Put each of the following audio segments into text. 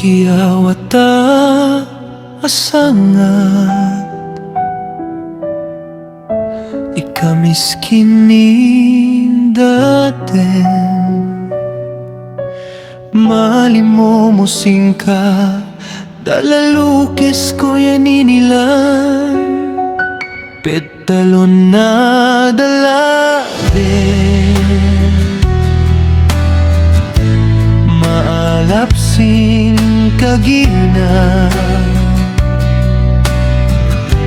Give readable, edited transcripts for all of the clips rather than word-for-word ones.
Kiyawata asangat ikamiskinin daten Malimumusing ka dalalukis ko yaninilan Petalon na dalabin Maalapsin kagina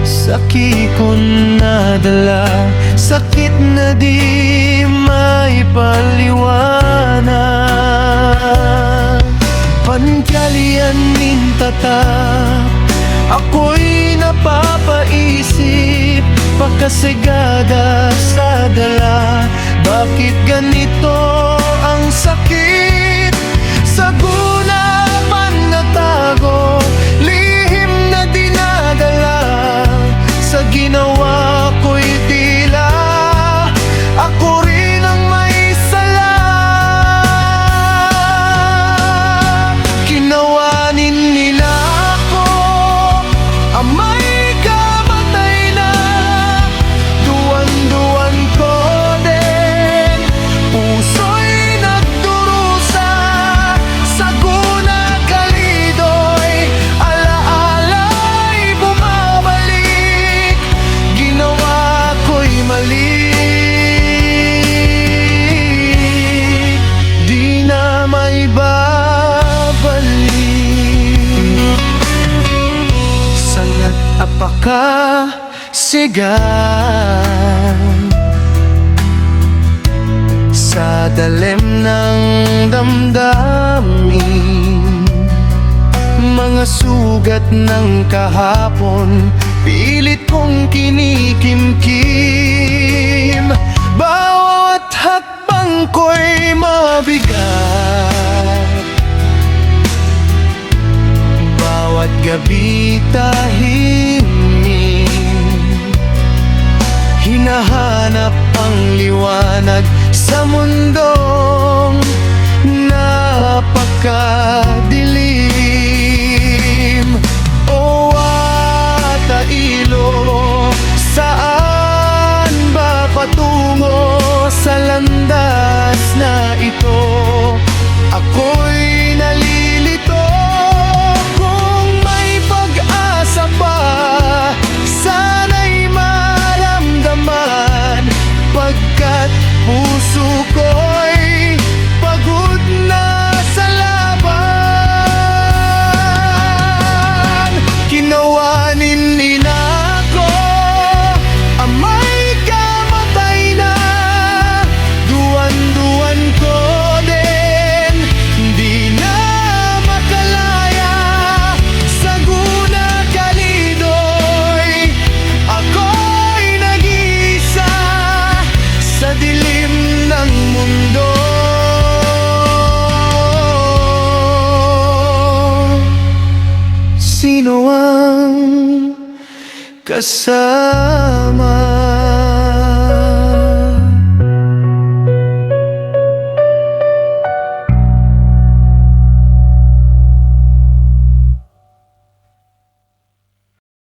Sakit ko nadala Sakit na di maipaliwanag Pankalian mintatak Ako'y napapaisip Pagkasigada sa dala Bakit ganito ang sakit? Sa guna man natago Lihim na dinadala Sa ginawa ko'y tila Ako rin ang may sala Kinawanin nila ako Amay kamatay na Duwan-duwan ko din Puso'y nagdurusa Sa guna kalido'y Alaala'y bumabalik Ginawa ko'y mali Di na maibabalik Sangat apakasigan Sa dalim ng damdamin Mga sugat ng kahapon Pilit kong kinikimkim Bawat hakbang ko'y mabigat Bawat gabi tahimik Hinahanap ang liwanag sa mundong napakadilim O Atailo, saan ba patungo sa landas na ito? Ako'y nalilito kung may pag-asa pa Sana'y maramdaman pagkat puso ko'y pagod na sa laban Kinawanin nila ako Amay kamatay na Duwan-duwan ko din Di na makalaya Sa guna kalido'y Ako'y nag-iisa Sa dilim ng mundo Sino ang kasama?